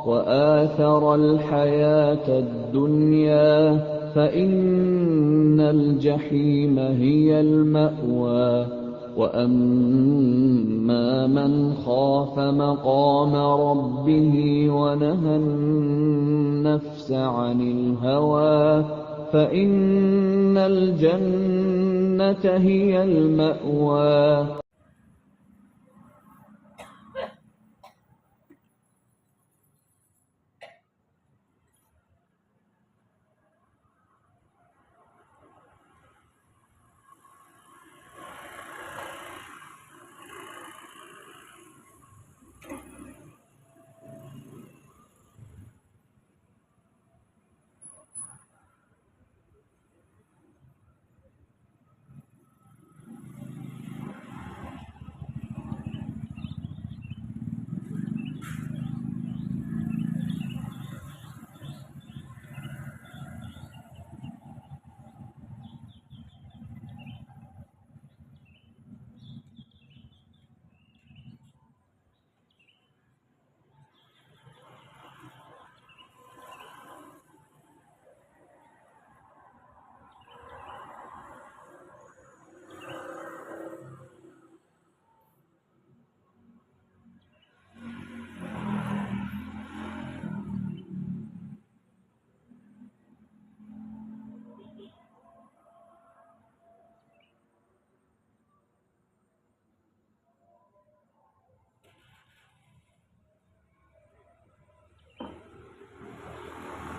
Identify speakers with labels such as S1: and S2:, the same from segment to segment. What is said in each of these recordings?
S1: وآثر الحياة الدنيا فإن الجحيم هي المأوى. وأما من خاف مقام ربه ونهى النفس عن الهوى فإن الجنة هي المأوى.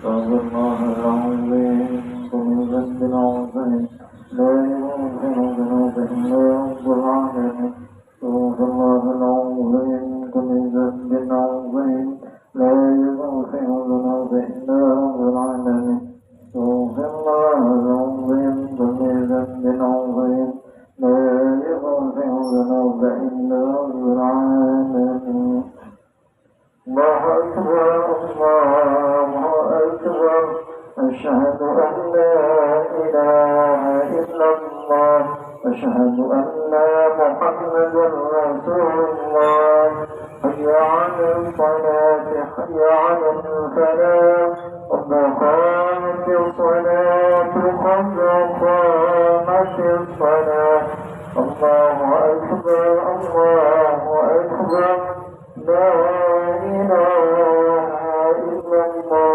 S2: استغفر الله العظيم من ذنب عظيم لا يغفر ذنوب إلا رب العالمين. استغفر الله العظيم من ذنب عظيم لا يغفر ذنوب إلا رب العالمين. استغفر الله العظيم من ذنب عظيم لا يغفر ذنوب إلا رب العالمين. الله أكبر الله أكبر أشهد أن لا إله إلا الله أشهد أن محمدا رسول الله. حي على الصلاة حي على الفلاح قد قامت الصلاة قد قامت الصلاة. الله أكبر الله أكبر لا إله إلا الله.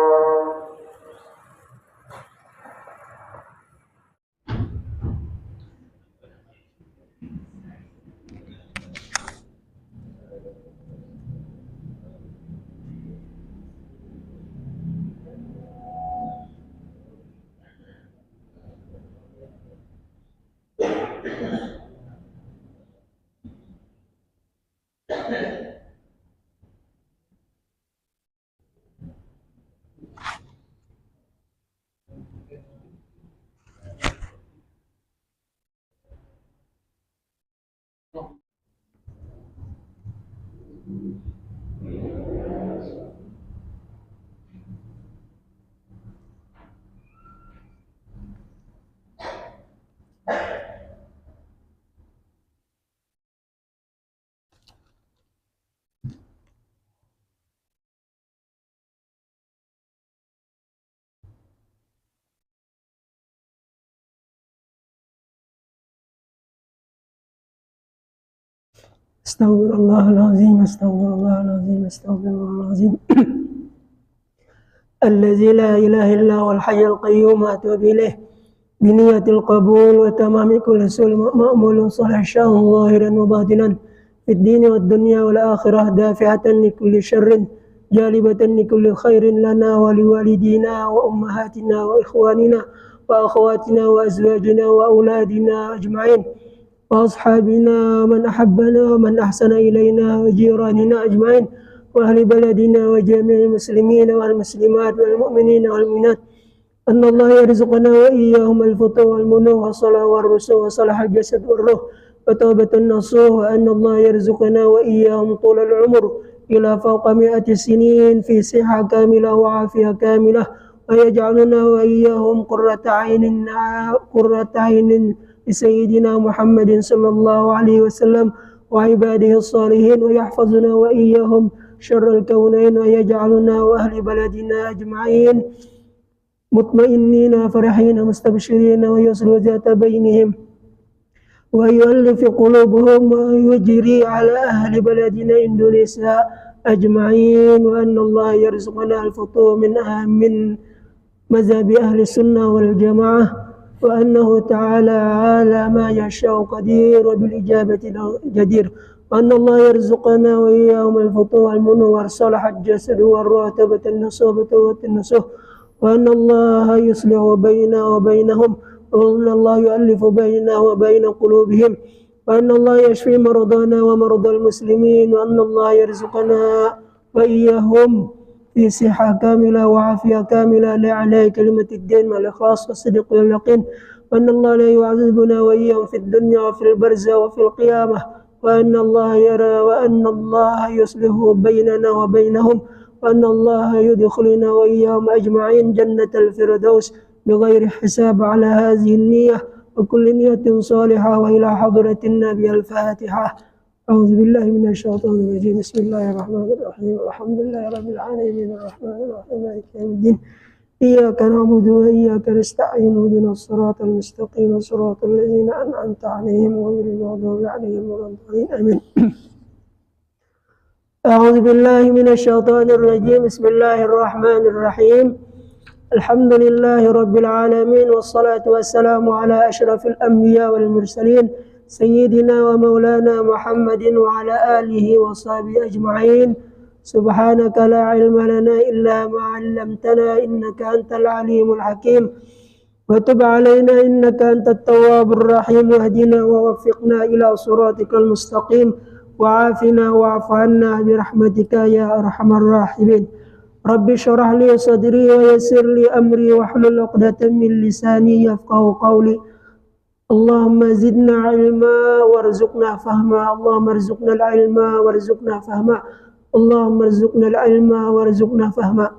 S3: استغفر الله العظيم استغفر الله العظيم استغفر الله العظيم الذي لا إله إلا هو الحي القيوم أتوب إليه بنية القبول وتمام كل سؤال مأمول صالح شاء ظاهرا وباطنا في الدين والدنيا والآخرة دافعة لكل شر جالبة لكل خير لنا ولوالدينا وأمهاتنا وإخواننا وأخواتنا وأزواجنا وأولادنا أجمعين وأصحابنا ومن أحبنا ومن أحسن إلينا وجيراننا أجمعين وأهل بلدنا وجميع المسلمين والمسلمات والمؤمنين والمؤمنات أن الله يرزقنا وإياهم الفطر والمنو والصلاة والرسول وصلاح الجسد والروح وتوبة النصوح وأن الله يرزقنا وإياهم طول العمر إلى فوق 100 سنين في صحة كاملة وعافية كاملة ويجعلنا وإياهم قرة عين لسيدنا محمد صلى الله عليه وسلم وعباده الصالحين ويحفظنا وإياهم شر الكونين ويجعلنا وأهل بلدنا أجمعين مطمئنين فرحين مستبشرين ويصلح ذات بينهم ويؤلف قلوبهم ويجري على أهل بلدنا إندونيسيا أجمعين وأن الله يرزقنا الفطور من مذهب أهل السنة والجماعة وأنه تعالى على ما يشاء قدير وبالإجابة جدير وأن الله يرزقنا وإياهم الفطور والمنور صلح الجسد والراتبة النصوبة والنصوح وأن الله يصلح بيننا وبينهم وأن الله يؤلف بيننا وبين قلوبهم وأن الله يشفي مرضانا ومرضى المسلمين وأن الله يرزقنا وإياهم في صحة كاملة وعافية كاملة لا على كلمة الدين والإخلاص والصدق واليقين وأن الله لا يعذبنا وإياهم في الدنيا وفي البرزة وفي القيامة وأن الله يرى وأن الله يصلح بيننا وبينهم وأن الله يدخلنا وإياهم أجمعين جنة الفردوس بغير حساب على هذه النية وكل نية صالحة وإلى حضرة النبي الفاتحة. أعوذ بالله من الشيطان الرجيم. بسم الله الرحمن الرحيم. الحمد لله رب العالمين الرحمن الرحيم مالك يوم الدين إياك نعبد وإياك نستعين اهدنا الصراط المستقيم صراط الذين أنعمت عليهم غير المغضوب عليهم ولا الضالين آمين. أعوذ بالله من الشيطان الرجيم. بسم الله الرحمن الرحيم. الحمد لله رب العالمين والصلاة والسلام على أشرف الأنبياء والمرسلين سيدنا ومولانا محمد وعلى آله وصحبه أجمعين. سبحانك لا علم لنا إلا ما علمتنا إنك أنت العليم الحكيم وتب علينا إنك أنت التواب الرحيم واهدنا ووفقنا إلى صراطك المستقيم وعافنا واعف عنا برحمتك يا أرحم الراحمين. رب اشرح لي صدري ويسر لي أمري واحلل عقدة من لساني يفقهوا قولي. اللهم زدنا علما وارزقنا فهما. اللهم ارزقنا العلم وارزقنا فهما. اللهم ارزقنا العلم وارزقنا فهما.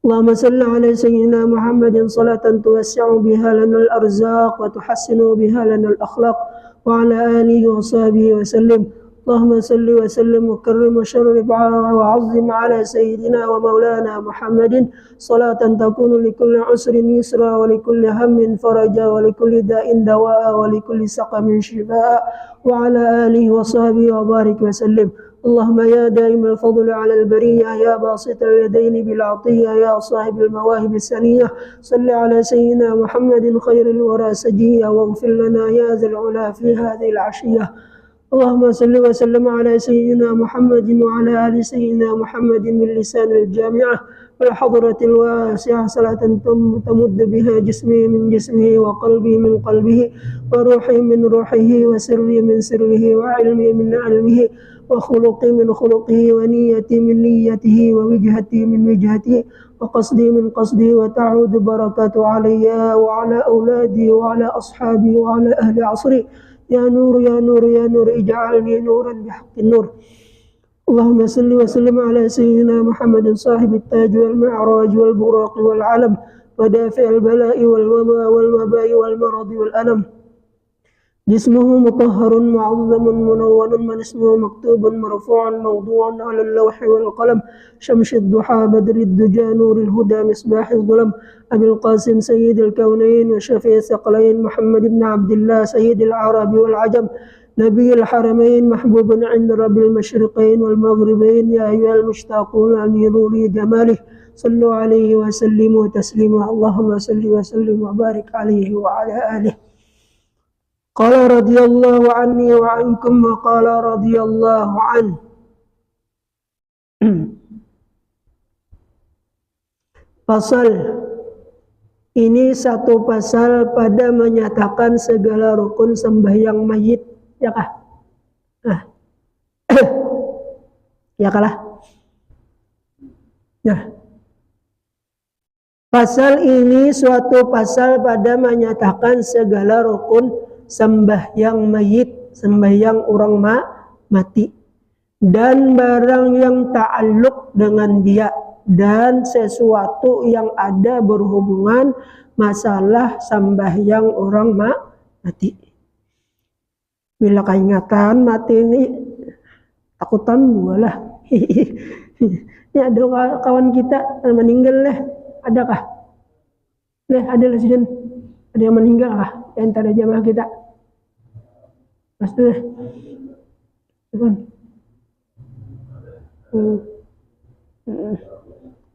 S3: اللهم صل على سيدنا محمد صلاة توسع بها لنا الأرزاق وتحسن بها لنا الأخلاق وعلى آله وصحبه وسلم. اللهم صل وسلم وكرم وشرف وعظم على سيدنا ومولانا محمد صلاة تكون لكل عسر يسرا ولكل هم فرجا ولكل داء دواء ولكل سقم شفاء وعلى آله وصحبه وبارك وسلم. اللهم يا دائم الفضل على البرية يا باسط اليدين بالعطية يا صاحب المواهب السنية صل على سيدنا محمد خير الورى سجية واغفر لنا يا ذا العلا في هذه العشية. اللهم صل وسلم على سيدنا محمد وعلى آل سيدنا محمد من لسان الجامعة والحضرة الواسعة صلاة تمد بها جسمي من جسمه وقلبي من قلبه وروحي من روحه وسري من سره وعلمي من علمه وخلقي من خلقه ونيتي من نيته ووجهتي من وجهته وقصدي من قصده وتعود بركاته علي وعلى أولادي وعلى أصحابي وعلى أهل عصري. يا نور يا نور يا نور اجعلني نورا بحق النور. اللهم صل وسلم على سيدنا محمد صاحب التاج والمعراج والبراق والعلم ودافع البلاء والوباء والمرض والألم. جسمه مطهر معظم منور من اسمه مكتوب مرفوع موضوع على اللوح والقلم. شمس الضحى بدر الدجى نور الهدى مصباح الظلم. أبي القاسم سيد الكونين وشفيع الثقلين محمد بن عبد الله سيد العرب والعجم نبي الحرمين محبوب عند رب المشرقين والمغربين. يا أيها المشتاقون أنيروا لي جماله صلوا عليه وسلموا تسليما. اللهم صل وسلم وبارك عليه وعلى آله. قال رضي الله عني وعنكم وقال رضي الله عنه. Pasal ini satu pasal pada menyatakan segala rukun sembahyang mayit, ya kah? Ya kalah. Nah, pasal ini suatu pasal pada menyatakan segala rukun sembahyang mayit, sembahyang orang mati, dan barang yang ta'alluq dengan dia, dan sesuatu yang ada berhubungan masalah sembahyang orang mati. Bila keingatan mati ini takutan bualah Ini ada kawan kita meninggal leh, adakah? Leh ada lah sidin, ada yang meninggal kah di antara jamaah kita? Pasti leh.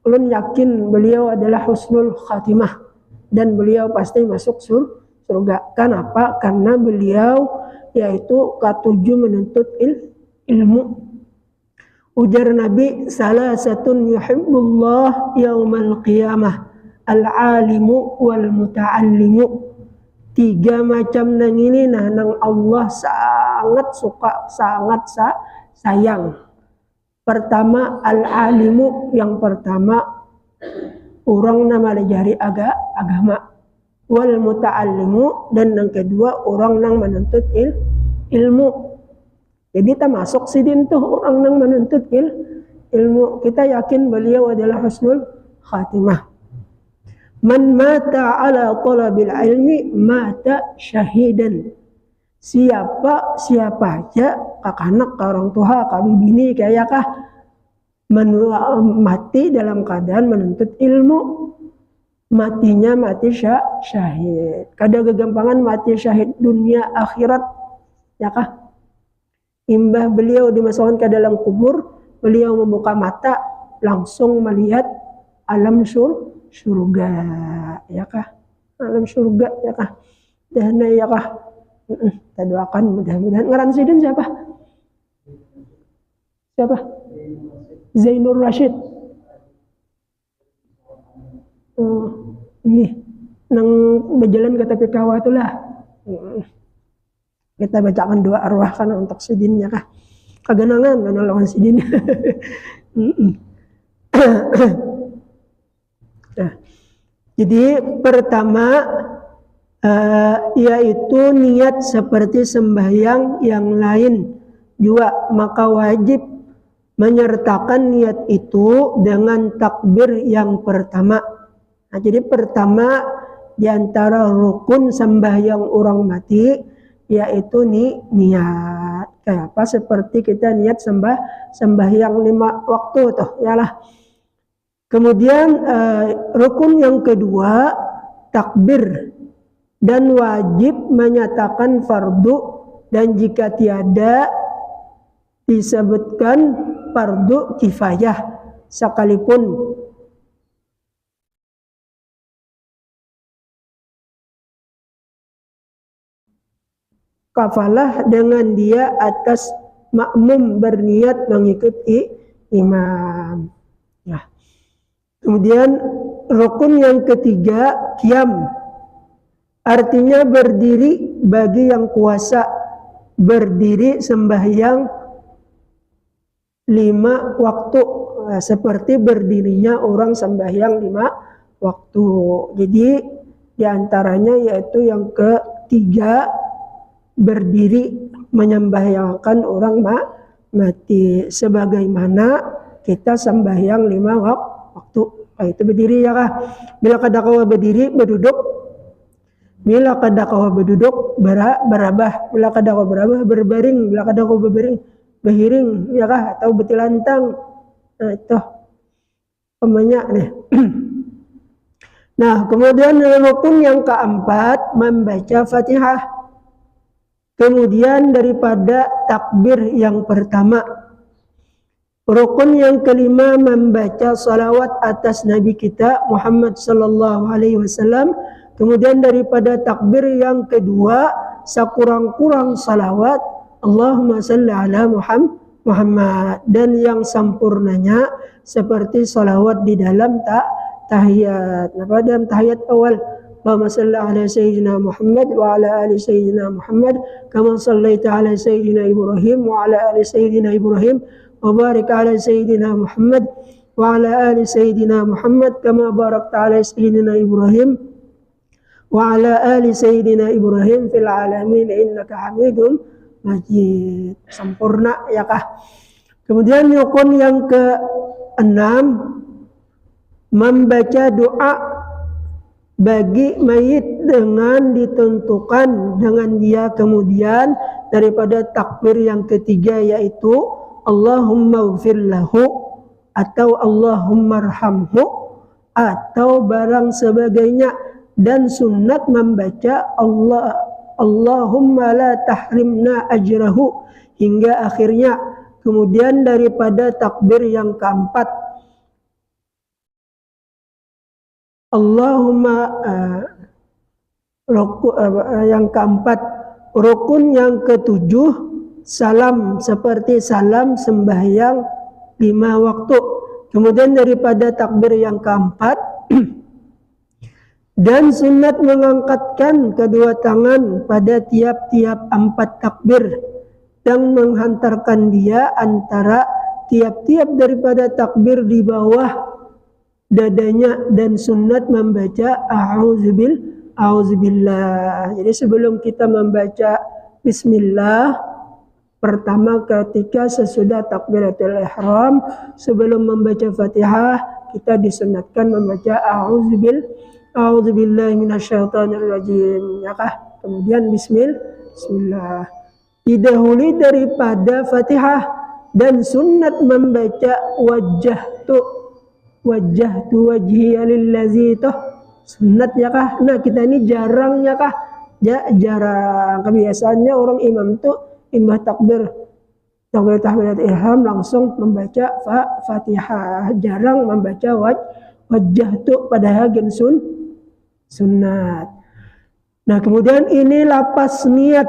S3: Ulun yakin beliau adalah husnul khatimah dan beliau pasti masuk surga. Kenapa? Karena beliau yaitu ketujuh menuntut ilmu. Ujar Nabi, salah satun yuhibbullah yaumal qiyamah, al-alimu wal muta'allimu. 3 macam nang ini nang Allah sangat suka, sangat sayang. Pertama al-alimu, yang pertama orang nama lejari agama. Wal muta'allimu, dan yang kedua orang nang menuntut ilmu. Jadi termasuk sidin tuh orang nang menuntut ilmu. Kita yakin beliau adalah husnul khatimah. Man mata ala talabil ilmi mata syahidan. Siapa aja kakanak, orang tua, kabibini kayak kah mati dalam keadaan menuntut ilmu, matinya mati syahid. Kada kegampangan mati syahid dunia akhirat ya kah? Imbah beliau dimasukkan ke dalam kubur, beliau membuka mata langsung melihat alam surga ya kah? Alam surga ya kah? Dan ya kah? Kita doakan mudah-mudahan. Ngaran sidin siapa? Zainur Rashid. Ini nang berjalan ke tepi kawah itulah. Kita bacakan doa arwah kan untuk sidinnya kah? Kaganangan mana lawan sidin. Nah, jadi pertama yaitu niat seperti sembahyang yang lain juga, maka wajib menyertakan niat itu dengan takbir yang pertama. Nah, jadi pertama di antara rukun sembahyang orang mati yaitu niat. Kayak apa? Seperti kita niat sembahyang 5 waktu toh, yalah. Kemudian rukun yang kedua takbir, dan wajib menyatakan fardu, dan jika tiada disebutkan fardu kifayah sekalipun. Kafalah dengan dia atas makmum berniat mengikuti imam. Nah, kemudian rukun yang ketiga qiyam, artinya berdiri bagi yang kuasa, berdiri sembahyang 5 waktu, seperti berdirinya orang sembahyang 5 waktu. Jadi diantaranya yaitu yang ketiga, berdiri menyembahyangkan orang mati, sebagaimana kita sembahyang 5 waktu. Nah, itu berdiri ya kah? Bila kadakawa berdiri berduduk, bila kadakawa berduduk berabah, bila kadakawa berabah berbaring, bila kadakawa berbaring berhiring ya kah, atau betilantang. Nah, itu pemanya nih. Nah, kemudian rukun yang keempat membaca Fatihah. Kemudian daripada takbir yang pertama, rukun yang kelima membaca salawat atas Nabi kita Muhammad sallallahu alaihi wasallam. Kemudian daripada takbir yang kedua, sekurang-kurang salawat Allahumma salli ala Muhammad, dan yang sempurnanya seperti salawat di dalam tahiyat. Apa dalam tahiyat awal? Allahumma salli ala sayyidina Muhammad wa ala ali sayyidina Muhammad kama sallaita ala sayyidina Ibrahim wa ala ali sayyidina Ibrahim wa barik ala sayyidina Muhammad wa ala ali sayyidina Muhammad kama barakta ala sayyidina Ibrahim wa ala ali sayyidina Ibrahim fil alamin innaka Hamidum Majid. Sempurna ya kah? Kemudian rukun yang ke-6 membaca doa bagi mayit dengan ditentukan dengan dia kemudian daripada takbir yang ketiga, yaitu Allahumma ighfir lahu atau Allahumma arhamhu atau barang sebagainya, dan sunat membaca Allahumma la tahrimna ajrahu hingga akhirnya. Kemudian daripada takbir yang keempat, yang keempat, rukun yang ketujuh, salam seperti salam sembahyang 5 waktu. Kemudian daripada takbir yang keempat, dan sunat mengangkatkan kedua tangan pada tiap-tiap 4 takbir dan menghantarkan dia antara tiap-tiap daripada takbir di bawah dadanya, dan sunat membaca a'udzubillah. Jadi sebelum kita membaca bismillah, pertama ketika sesudah takbiratul ihram, sebelum membaca Fatihah, kita disunatkan membaca a'udzubillahi minasyaitonirrajim, ya kah? Kemudian bismillah. Didahului daripada Fatihah, dan sunat membaca wajjahtu wajhiya lillazi, toh sunat, ya kah? Nah, kita ini jarang, ya kah? Jarang. Kebiasaannya orang imam tuh imbah takbiratul ihram langsung membaca Fatihah, jarang membaca wajjahtu, padahal gen sunat. Nah, kemudian ini lapas niat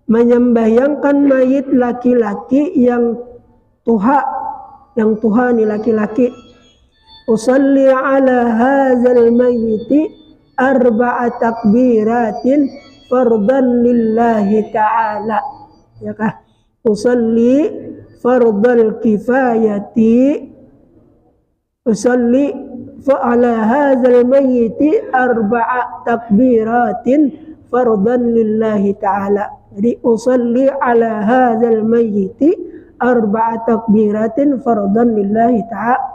S3: menyembahyangkan mayit laki-laki yang tuha nih laki-laki. Usalli ala hadzal mayyiti 4 takbiratin fardan lillahi ta'ala, ya kah? Usalli fardal kifayati, usalli fa'ala hadzal mayyiti 4 takbiratin fardan lillahi ta'ala. Jadi usalli ala hadzal mayyiti 4 takbiratin fardan lillahi ta'ala.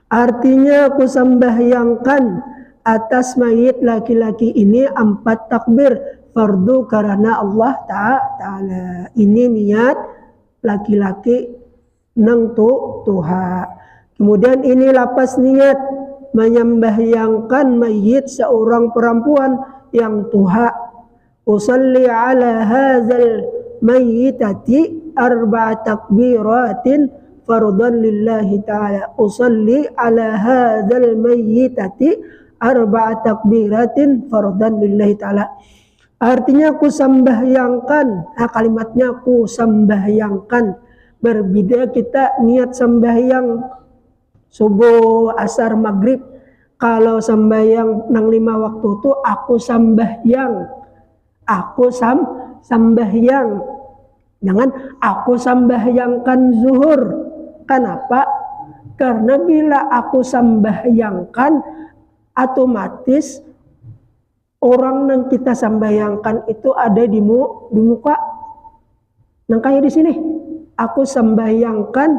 S3: Artinya aku sembahyangkan atas mayit laki-laki ini 4 takbir fardu karena Allah Ta'ala. Ini niat laki-laki nang tuha. Kemudian ini lapas niat menyembahyangkan mayit seorang perempuan yang tuha. Usalli ala hadzal mayyitati 4 takbiratin fardan lillahi ta'ala. Usalli ala hadzal mayyitati 4 takbiratin fardan lillahi ta'ala. Artinya ku sembahyangkan, kalimatnya ku sembahyangkan. Berbeda kita niat sembahyang subuh, asar, maghrib. Kalau sembahyang nang 5 waktu itu aku sembahyang. Aku sembahyang. Jangan aku sembahyangkan zuhur. Kenapa? Karena bila aku sembahyangkan, otomatis orang yang kita sembahyangkan itu ada di muka. Nang kayak di sini, aku sembahyangkan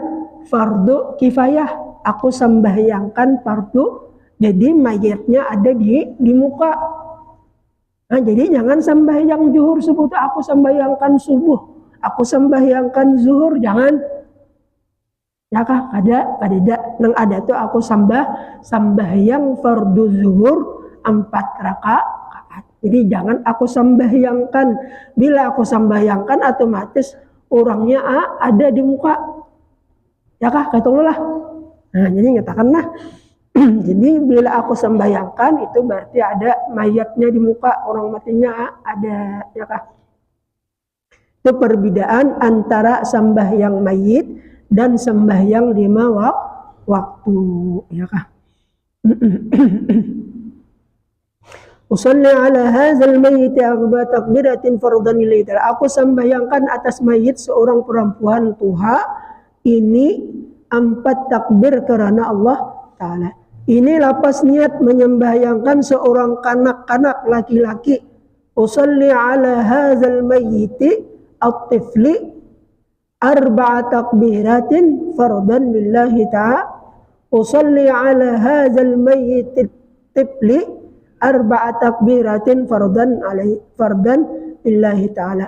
S3: fardu kifayah. Aku sembahyangkan fardu, jadi mayatnya ada di muka. Nah, jadi jangan sembahyang zuhur subuh, aku sembahyangkan subuh, aku sembahyangkan zuhur, jangan. Ya kah? Kada nang ada tuh aku sembahyang fardu zuhur 4 rakaat. Jadi jangan aku sembahyangkan. Bila aku sembahyangkan otomatis orangnya ada di muka. Ya kah? Katululah. Nah, jadi ngatakanlah. Jadi bila aku sembahyangkan itu berarti ada mayatnya di muka, orang matinya ada, ya kah? Itu perbedaan antara sembahyang mayit dan sembahyang 5 waktu, ya kah? Usalli ala hadzal mayyit 4 takbiratin fardan lillahi ta'ala. Aku sembahyangkan atas mayit seorang perempuan tuha ini 4 takbir karena Allah Ta'ala. Ini lapas niat menyembahyangkan seorang kanak-kanak laki-laki. Usalli ala hadzal mayyiti at-tifli 4 takbiratin fardan lillahi ta'ala. Usalli ala hadzal mayyiti at-tifli 4 takbiratin fardan lillahi ta'ala.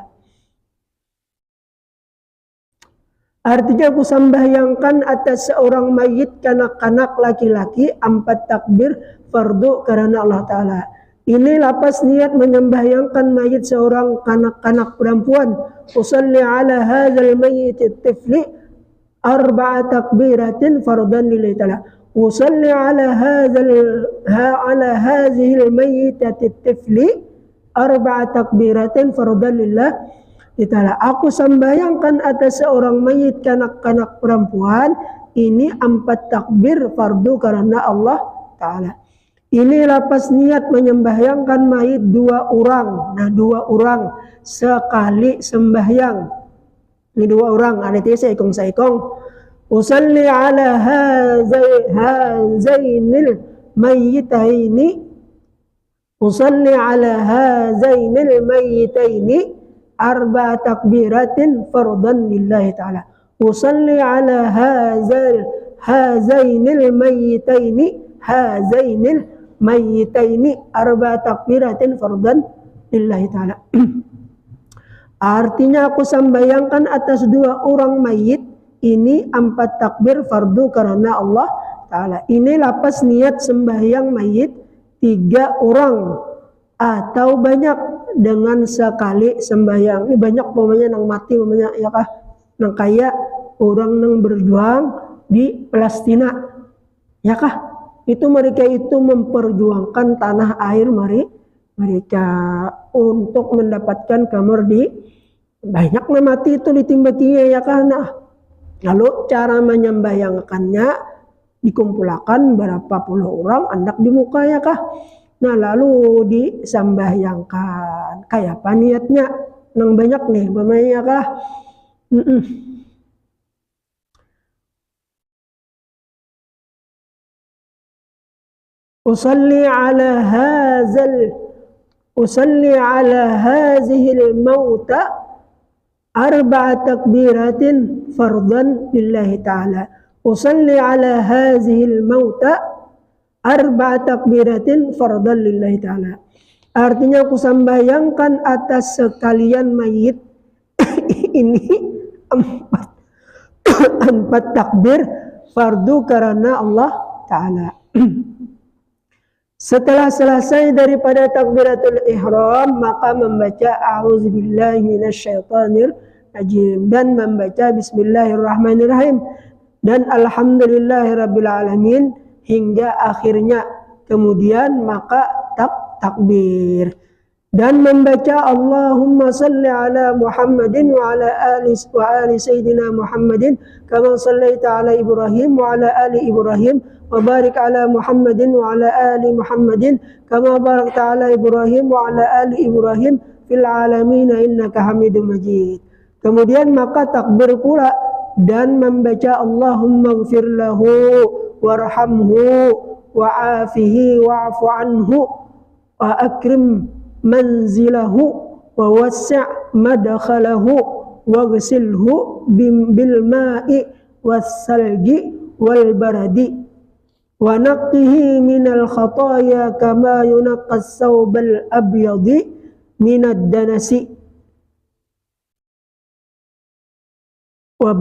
S3: Artinya aku sembahyangkan atas seorang mayit kanak-kanak laki-laki 4 takbir fardu karena Allah Ta'ala. Ini lapas niat menyembahyangkan mayit seorang kanak-kanak perempuan. Usalli ala hadzal mayyit at-tifli 4 takbiratin fardan lillahi ta'ala. Usalli ala hadhihi al-mayyitati at-tifli 4 takbiratin fardan lillahi ta'ala. Aku sembahyangkan atas seorang mayit kanak-kanak perempuan ini 4 takbir fardu karena Allah Ta'ala. Ini lapas niat menyembahyangkan mayit 2 orang. Nah 2 orang sekali sembahyang. Ini 2 orang. Ada tiga saikong. Usalli ala hazainil mayyitaini. Usalli ala hazainil mayyitaini 4 takbiratin fardan lillahi ta'ala. Usalli ala hazainil mayyitaini hazainil mayyitaini 4 takbiratin fardan lillahi ta'ala. Artinya aku sembahyangkan atas 2 orang mayit ini 4 takbir fardu karena Allah Ta'ala. Ini lapas niat sembahyang mayit 3 orang atau banyak dengan sekali sembahyang. Ini banyak pokoknya nang mati pokoknya ya kah, nang kaya orang nang berjuang di Palestina ya kah. Itu mereka itu memperjuangkan tanah air mereka untuk mendapatkan kemerdekaan. Banyak yang mati itu ditimbatinya ya karena. Lalu cara menyembahyangkannya dikumpulkan berapa puluh orang hendak di muka ya kah. Nah lalu disembahyangkan. Kayak apa niatnya? Nang banyak nih pemainnya kah. Usalli ala hazihi al-mauta 4 takbiratin fardan lillahi ta'ala. Usalli ala hazihi al-mauta 4 takbiratin fardan lillahi ta'ala. Artinya aku sembahyangkan atas sekalian mayit ini 4 takbir fardu karena Allah Ta'ala. Setelah selesai daripada takbiratul ihram maka membaca a'udzubillahi minasyaitonir rajim dan membaca bismillahirrahmanirrahim dan alhamdulillahirabbil alamin hingga akhirnya. Kemudian maka takbir dan membaca Allahumma salli ala Muhammadin wa ala ali sayyidina Muhammadin kama sallaita ala Ibrahim wa ala ali Ibrahim wa barik ala Muhammadin wa ala ali Muhammadin kama barakta ala Ibrahim wa ala ali Ibrahim fil alamin innaka Hamidum Majid. Kemudian maka takbir pula dan membaca Allahumma ighfir lahu warhamhu wa'afihi wa'fu anhu wa akrim manzilahu wa wasi' madkhalahu waghsilhu bil ma'i was salji wal baradi wa naqqihi minal khataaya kama yunaqqas thawbal abyadi minad danasi wa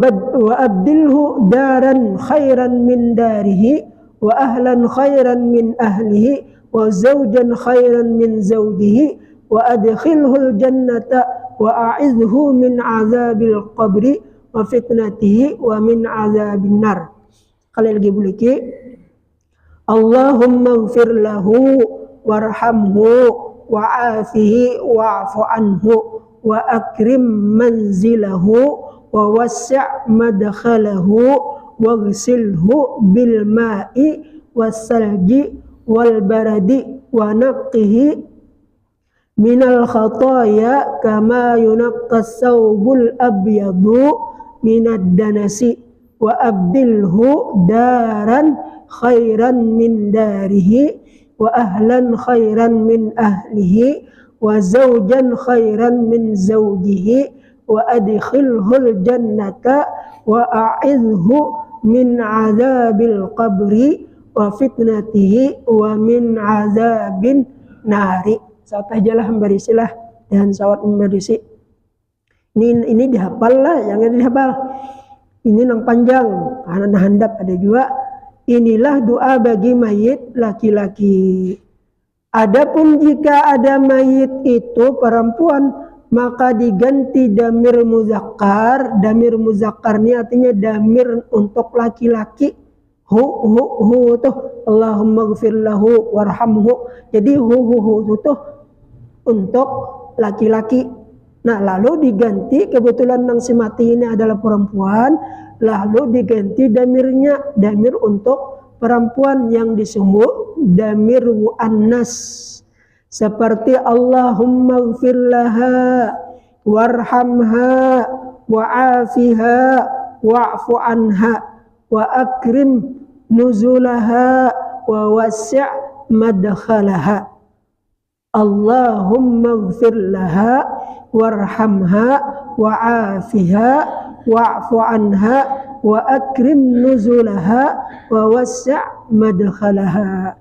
S3: abdilhu daran khairan min darihi wa ahlan khairan min ahlihi wa zawjan khairan min zawjihi wa adkhilhul jannata wa a'idhu min azabil qabri wa fitnatihi wa min azabin nar. Kali lagi buliki Allahumma ighfir lahu warhamhu wa'afihi wa'fu anhu wa akrim manzilahu wa wasi' madkhalahu waghsilhu bil ma'i was salji wal baradi wa naqqihi minal khataaya kama yunaqqas thawbul abyadu minad danasi wa abdilhu daran khairan min darihi wa ahlan khairan min ahlihi wa zawjan khairan min zawjihi wa adkhilhul jannata wa a'idhu min azabil qabri wa fitnatihi wa min azabin nari. Sawat ajalah memberisilah dan sawat memberisi. Ini dihafal lah, jangan dihafal. Ini nang panjang, karena handap ada juga. Inilah doa bagi mayit laki-laki. Adapun jika ada mayit itu perempuan, maka diganti damir muzakkar. Damir muzakkar ini artinya damir untuk laki-laki. Hu tuh Allahumma gfir lahu warhamhu. Jadi hu itu untuk laki-laki. Nah, lalu diganti, kebetulan nang si mati ini adalah perempuan, lalu diganti damirnya, damir untuk perempuan yang disebut damir muannas. Seperti Allahumma gfir laha warhamha wa'afiha wa'fu anha wa akrim nuzulaha wa wasi' madkhalaha. Allahumma gfir laha warhamha wa'afiha wa'fu anha wa akrim nuzulaha wa wasi' madkhalaha.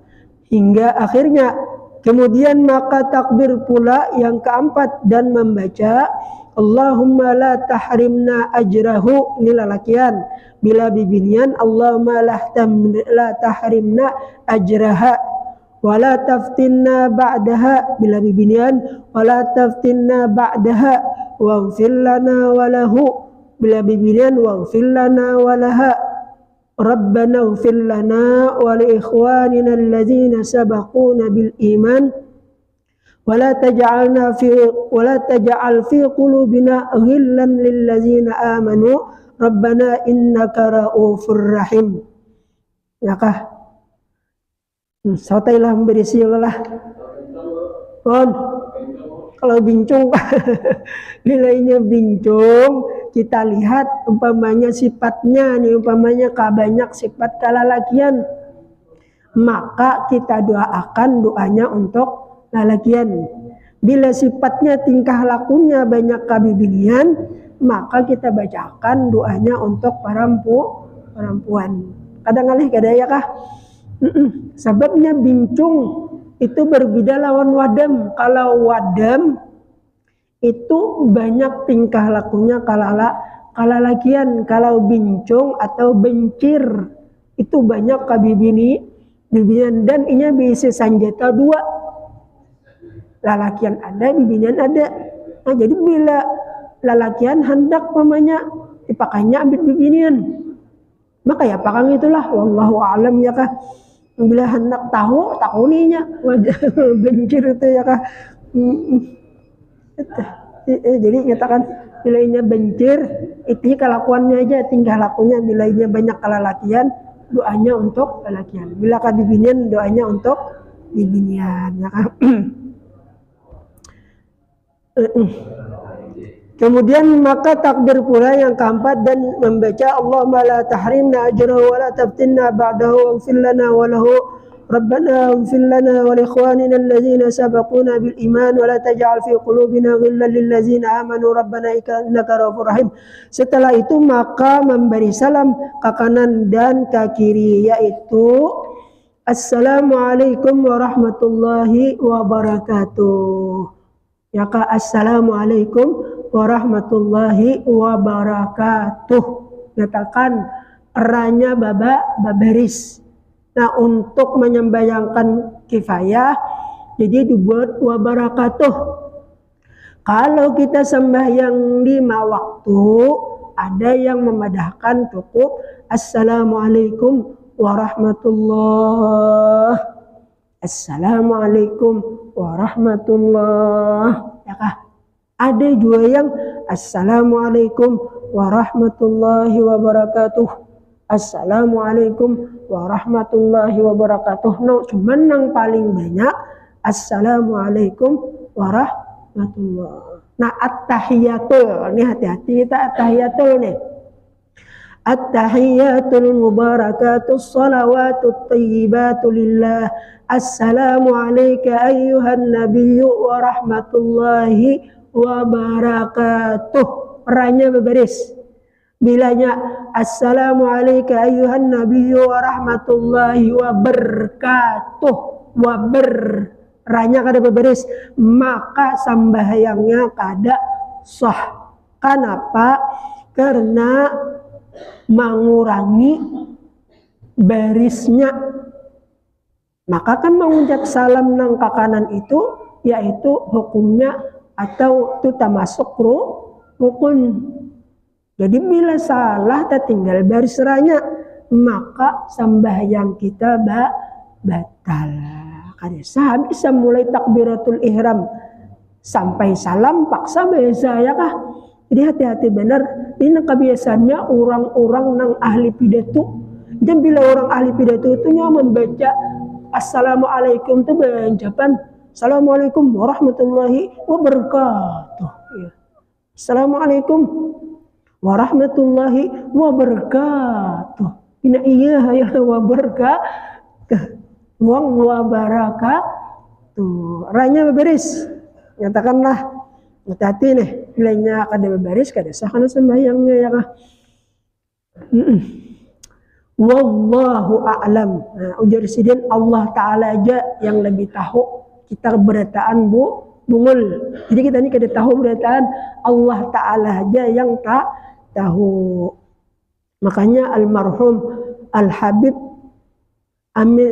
S3: Hingga akhirnya. Kemudian maka takbir pula yang keempat dan membaca Allahumma la tahrimna ajrahu, ini lalakian. Bila bibinian Allahumma la tahrimna ajraha wa la taftinna ba'daha, bila bibinian wa la taftinna ba'daha waghfir lana wa lahu, bila bibinian waghfir lana wa laha. Rabbana ighfir lana wa li ikhwanina alladzina sabaquna bil iman wa la taj'al fi qulubina ghillan lil ladzina amanu Rabbana innaka ra'ufur rahim. Yakah sautailah memberi silalah. Kalau bincung nilainya bincung, kita lihat umpamanya sifatnya nih, umpamanya banyak sifat kalalakian, maka kita doakan doanya untuk lalakian. Bila sifatnya tingkah lakunya banyak kabibinian, maka kita bacakan doanya untuk perempuan. Kadang-kadang kada ya kah? Sebabnya bincung itu berbeda lawan wadam. Kalau wadam itu banyak tingkah lakunya kalalakian. Kalau bincung atau bencir itu banyak kabibinian, dan inya bisa sanjata dua. Lalakian ada, bibinian ada. Nah, jadi bila lalakian hendak pamanya dipakainya ambil bibinian, maka ya pakang itulah wallahu a'lam ya kah. Bila hendak tahu takuninya bencir itu ya kah. Jadi nyatakan bilainya bencir itu kelakuannya aja, tingkah lakunya. Bilainya banyak kalalakian, doanya untuk lalakian. Bila kabibinian, doanya untuk bibinian ya kan. Kemudian maka takbir pula yang keempat dan membaca Allahumma la tahrimna ajrahu wa la taftinna ba'dahu waghfir lana wa lahu Rabbana ighfir lana wa li ikhwanina allazina sabaquna bil iman wa la taj'al fi qulubina ghillan lil ladzina amanu Rabbana innaka ra'ufur rahim. Setelah itu maka memberi salam ke kanan dan ke kiri, yaitu Assalamualaikum warahmatullahi wabarakatuh. Ya ka Assalamualaikum warahmatullahi wabarakatuh. Nyatakan eranya babaris. Nah, untuk menyembayangkan kifayah jadi dibuat wabarakatuh. Kalau kita sembahyang 5 waktu, ada yang memadahkan cukup Assalamualaikum warahmatullahi. Assalamualaikum warahmatullahi. Ya kah? Ada juga yang Assalamualaikum warahmatullahi wabarakatuh. Assalamualaikum warahmatullahi wabarakatuh. No, cuman yang paling banyak Assalamualaikum warahmatullahi. Nah, at-tahiyatul. Ini hati-hati kita at-tahiyatul nih. At-tahiyatul mubarakatus salawatut thayyibatu lillah. Assalamu alayka ayyuhan nabiyyu wa rahmatullahi wabarakatuh. Ranya berbaris. Bilanya Assalamu alayka ayyuhan nabiyyu wa rahmatullahi wabarakatuh. Ranya kada berbaris, maka sambahyangnya kada sah. Kenapa? Karena mengurangi barisnya. Maka kan mengucap salam nang ke kanan itu yaitu hukumnya atau itu termasuk rukun. Jadi bila salah tertinggal baris ranya, maka sembahyang kita batal. Karena bisa mulai takbiratul ihram sampai salam paksa biasa ya kah? Jadi hati-hati benar. Ini kebiasaannya orang-orang nang ahli pidato. Dan bila orang ahli pidato itu membaca Assalamualaikum itu ucapan Assalamualaikum warahmatullahi wabarakatuh. Ya. Assalamualaikum warahmatullahi wabarakatuh. Inna iya ya wabarakatuh. Wong wabarakatuh. Ranya beberis. Nyatakanlah hati-hati nih. Bilanya kada beberis kada sah kana sembahyangnya ya kah. Wallahu a'lam. Nah, ujar sidin Allah Ta'ala aja yang lebih tahu kita berataan bungul. Jadi kita ini kada tahu berataan, Allah Ta'ala aja yang tak tahu. Makanya almarhum Al-Habib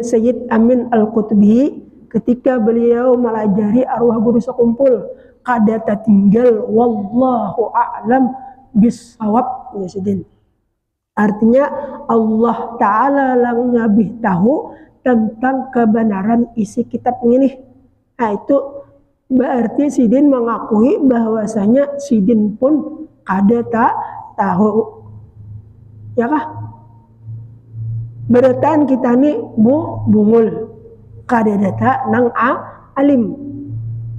S3: Sayyid Amin Al-Qutbi ketika beliau melajari arwah guru sekumpul kada tertinggal wallahu a'lam bisawab ya sidin. Artinya Allah Ta'ala lang lebih tahu tentang kebenaran isi kitab ini. Nah itu berarti sidin mengakui bahwasanya sidin pun kada tak tahu. Ya kah? Berataan kita ni bungul. Kada data nang alim.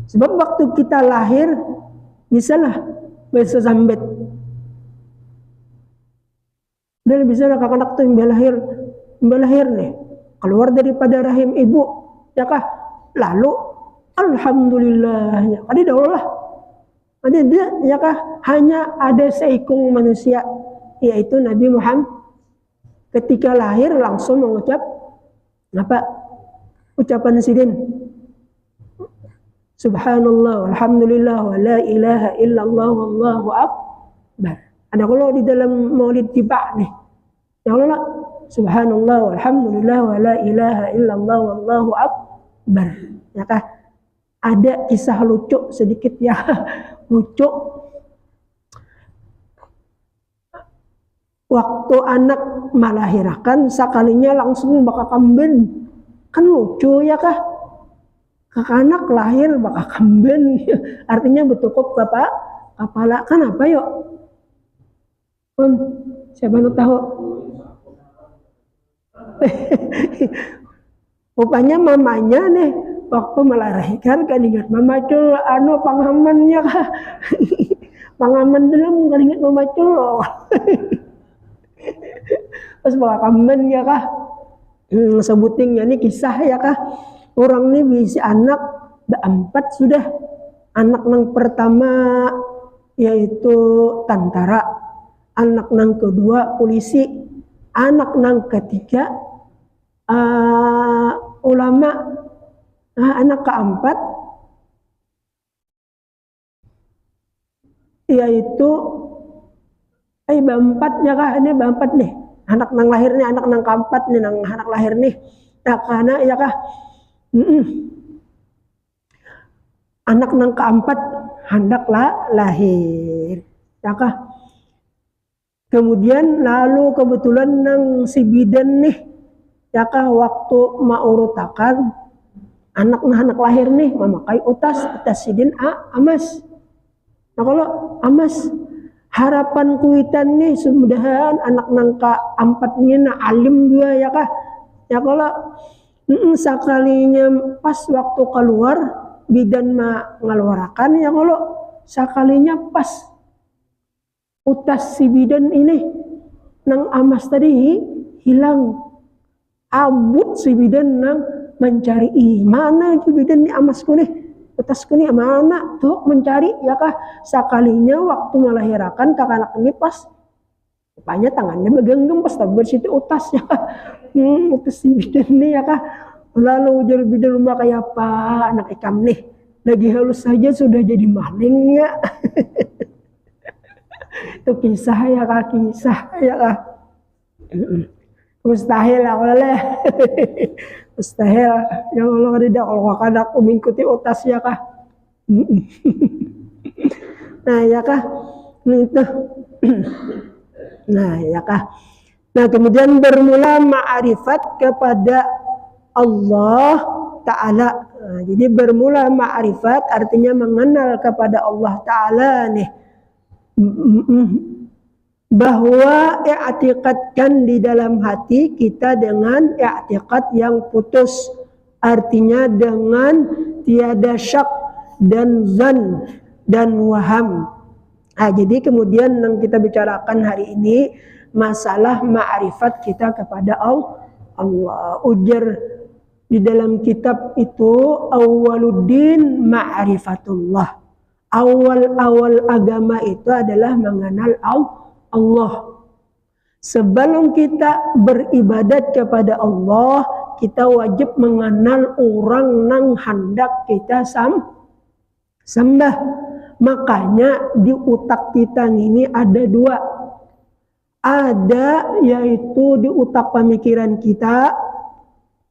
S3: Sebab waktu kita lahir bisalah bahasa sambet. Dan bisa anak-anak tuh yang lahir nih keluar daripada rahim ibu ya kah, lalu alhamdulillahnya ada daulah ada dia ya kah, hanya ada seikung manusia yaitu Nabi Muhammad ketika lahir langsung mengucap apa ucapan sidin subhanallah alhamdulillah wa la ilaha illallah wallahu akbar. Ada kalau di dalam maulid tiba nih, ya Allah, subhanallah, walhamdulillah, wa la ilaha illallah, wallahu akbar. Ya kah? Ada kisah lucu sedikit ya, lucu. Waktu anak melahirkan, sekalinya langsung bakal kambing. Kan lucu ya kah? Kakak anak lahir bakal kambing. Artinya bertukuk bapak kepala. Kan apa yuk? Siapa yang tahu? Rupanya mamanya nih waktu melahirkan kan ingat mama cul panghamannya kah? Panghaman dalam kan ingat mama cul loh. Terus bawa kamen ya kah? Sebutingnya ini kisah ya kah? Orang ini bisa anak berempat sudah. Anak yang pertama yaitu tentara. Anak nang kedua polisi, anak nang ketiga ulama, anak keempat yaitu bempat ya kah, ini bempat nih anak nang lahir nih, anak nang keempat nih nang anak lahir nih ya karena ya kah anak nang keempat hendak lahir ya kah. Kemudian lalu kebetulan nang si bidan nih ya kah waktu maurutakan anak lahir nih memakai utas sidin amas. Nah kalau amas harapan kuitan nih semudahan anak nang keempat nih na alim juga ya kah. Ya kalau sekalinya pas waktu keluar bidan ngeluarakan ya kalau sekalinya pas utas si bidan ini nang amas tadi hilang. Abut si bidan nang mencari mana si bidan ni amasku nih utasku nih mana tuh mencari ya kah. Sekalinya waktu melahirkan kakak anak ini pas rupanya tangannya megenggam pas tabur situ utasnya. Utas si bidan nih ya kah. Lalu ujar bidan rumah kayak apa anak ikam nih lagi halus saja sudah jadi malingnya. Itu kisah ya kah, kisah ya kah. Mustahil oleh. Mustahil. Ya Allah tidak Allah kadak mengikuti utas ya kah. Nah ya kah. Itu. Nah ya kah. Nah kemudian bermula ma'rifat kepada Allah Ta'ala. Nah, jadi bermula ma'rifat artinya mengenal kepada Allah Ta'ala nih. Bahwa i'tiqadkan di dalam hati kita dengan i'tiqad yang putus. Artinya dengan tiada syak dan zan dan waham. Nah, jadi kemudian yang kita bicarakan hari ini masalah ma'rifat kita kepada Allah. Ujar di dalam kitab itu awwaluddin ma'rifatullah. Awal-awal agama itu adalah mengenal Allah. Sebelum kita beribadat kepada Allah, kita wajib mengenal orang nang hendak kita sembah. Makanya di otak kita ini ada dua. Ada yaitu di otak pemikiran kita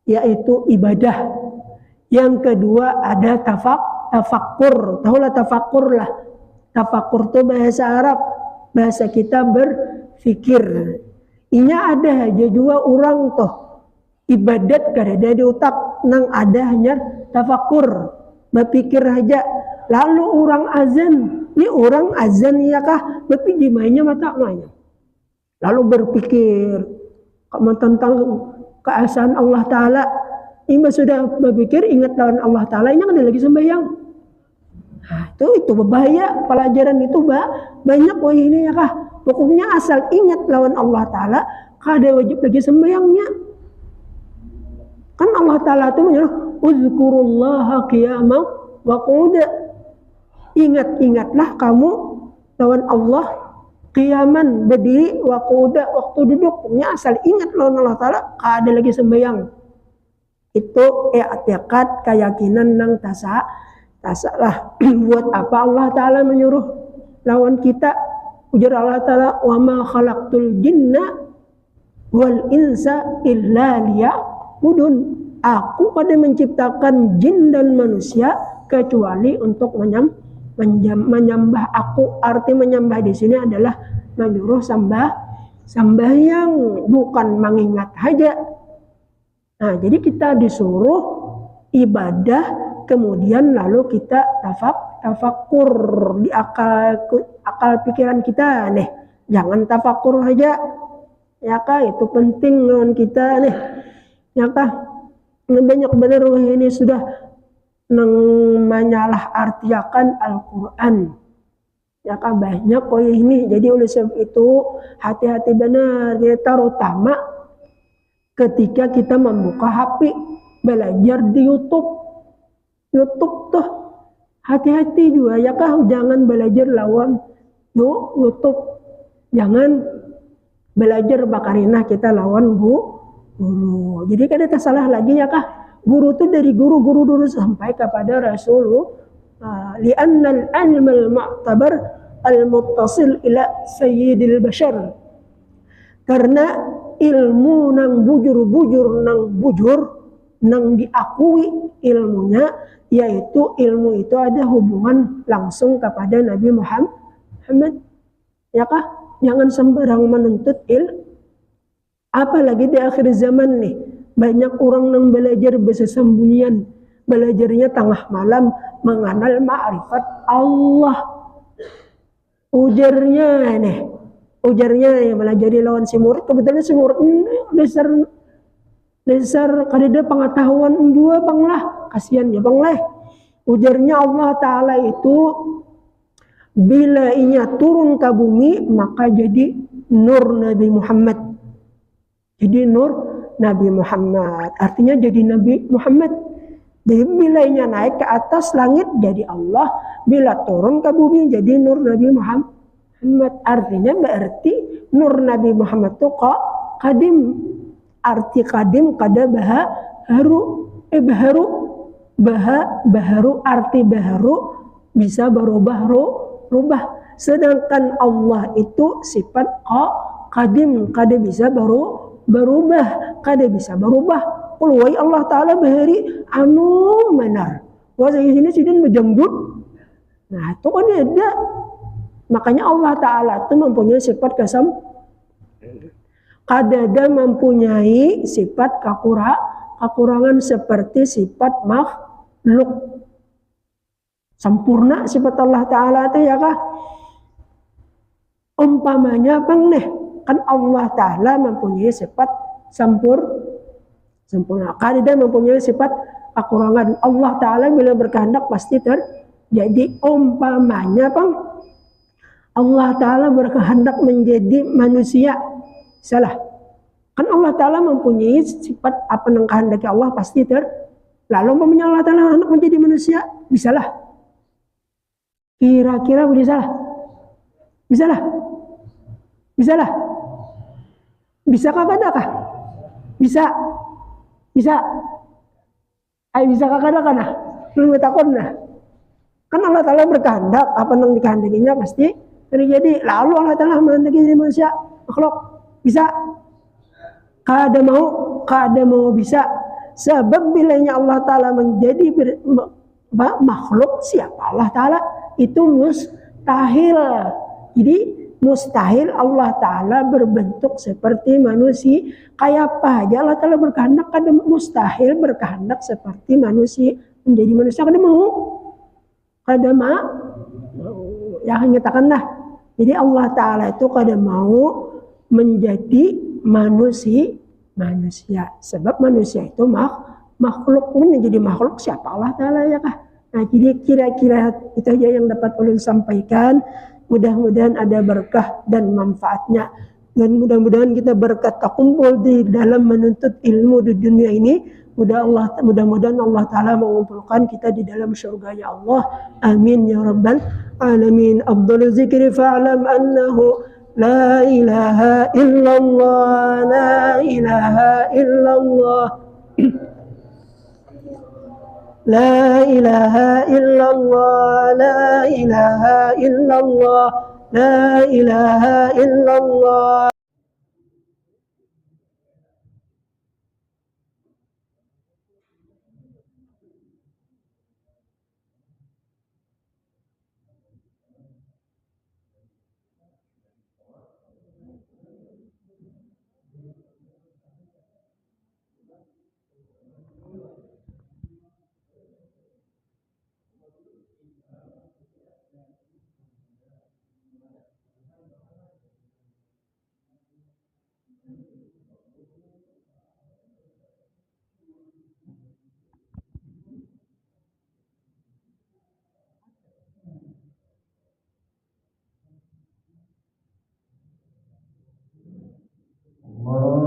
S3: yaitu ibadah. Yang kedua ada tafakkur. Tahulah tafakkur lah. Tafakkur itu bahasa Arab. Bahasa kita berfikir. Inya ada aja dua orang toh. Ibadat kada di otak nang ada hanya tafakkur. Berpikir aja. Lalu orang azan. Ini orang azan ya kah? Berpikir mainnya mata mainnya. Lalu berpikir tentang keesaan Allah Ta'ala. Ima sudah berpikir ingat lawan Allah Ta'ala. Ini kan ada lagi sembahyang. Nah, itu berbahaya. Pelajaran itu banyak ini ya kah. Pokoknya asal ingat lawan Allah Ta'ala. Kada wajib lagi sembahyangnya. Kan Allah Ta'ala itu menyuruh uzkurullaha qiyaman wa qu'udan. Ingat-ingatlah kamu lawan Allah qiyaman berdiri wa qu'udan waktu duduk. Pokoknya asal ingat lawan Allah Ta'ala kada lagi sembahyang. Itu i'tiqad keyakinan nang tasalah. Buat apa Allah Ta'ala menyuruh lawan kita? Ujar Allah Ta'ala wa ma khalaqtul jinna wal insa illa liya'budun. Aku pada menciptakan jin dan manusia kecuali untuk menyembah aku. Arti menyembah di sini adalah menyuruh sembahyang, bukan mengingat saja. Nah, jadi kita disuruh ibadah, kemudian lalu kita tafakkur di akal pikiran kita nih. Jangan tafakkur saja. Ya kah, itu penting lawan kita nih. Ya kah, banyak benar ini sudah menyalah artiakan Al-Quran. Ya kah, banyak ini. Jadi oleh sebab itu hati-hati benar, terutama ketika kita membuka HP, belajar di YouTube tuh hati-hati juga ya kah, jangan belajar lawan YouTube, jangan belajar bakarinah kita lawan guru. Jadi kan ada salah lagi ya kah, guru itu dari guru dulu sampai kepada Rasulullah. Li'anna al-ilm al-mu'tabar al-muttasil ila sayyidil bashar. Karena ilmu nang bujur nang diakui ilmunya, yaitu ilmu itu ada hubungan langsung kepada Nabi Muhammad. Ya kah? Jangan sembarang menuntut apalagi di akhir zaman nih. Banyak orang yang belajar bersembunyian, belajarnya tengah malam mengenal ma'rifat Allah. Ujarnya yang melajari lawan si murid, kebetulan si murid dasar kadeda pengetahuan dua banglah, kasihan ya banglah. Ujarnya Allah Ta'ala itu bila inya turun ke bumi maka jadi nur Nabi Muhammad. Jadi nur Nabi Muhammad, artinya jadi Nabi Muhammad. Jadi bila inya naik ke atas langit jadi Allah, bila turun ke bumi jadi nur Nabi Muhammad. Artinya berarti nur Nabi Muhammad itu kok kadim. Arti kadim kada baharu arti baharu bisa berubah rubah. Sedangkan Allah itu sifat qadim, kada bisa berubah, kada bisa berubah. Qul Allah Ta'ala bahari anu manar. Wah saya sini sidin menjembut. Nah itu kan ada. Makanya Allah Ta'ala itu mempunyai sifat kadada mempunyai sifat kekurangan seperti sifat makhluk. Sempurna sifat Allah Ta'ala itu ya kah? Umpamanya bang nih, kan Allah Ta'ala mempunyai sifat sempurna. Kadada mempunyai sifat kekurangan. Allah Ta'ala bila berkehendak pasti terjadi. Umpamanya bang, Allah Ta'ala berkehendak menjadi manusia, salah. Kan Allah Ta'ala mempunyai sifat apa yang kehendaki Allah pasti lalu umpamanya Allah Ta'ala hendak menjadi manusia, bisalah. Kira-kira bisalah. Bisalah. Bisalah. Bisakah kadakah? Bisa. Bisa. Bisa kadakah nah? Lu takut nah. Kan Allah Ta'ala berkehendak, apa yang dikehendakinya pasti terjadi. Lalu Allah Ta'ala menghendaki manusia, makhluk. Bisa. Kada mau bisa. Sebab bilanya Allah Ta'ala menjadi makhluk siapa Allah Ta'ala itu mustahil. Jadi mustahil Allah Ta'ala berbentuk seperti manusia. Kayak apa aja Allah Ta'ala berkehendak, kada mustahil berkehendak seperti manusia. Menjadi manusia kada mau. Kada mau. Ya nyatakanlah. Jadi Allah Ta'ala itu kada mau menjadi manusia. Sebab manusia itu makhluk. Menjadi makhluk siapa Allah Ta'ala ya kah? Nah jadi kira-kira itu aja yang dapat ulun sampaikan. Mudah-mudahan ada berkah dan manfaatnya. Dan mudah-mudahan kita berkat terkumpul di dalam menuntut ilmu di dunia ini. Mudah-mudahan Allah Ta'ala mengumpulkan kita di dalam syurganya Allah. Amin ya rabbal alamin. Afdhalu zikri fa'lam annahu la ilaha illallah, la ilaha illallah. La ilaha illallah, la ilaha illallah, la ilaha illallah.
S2: Allah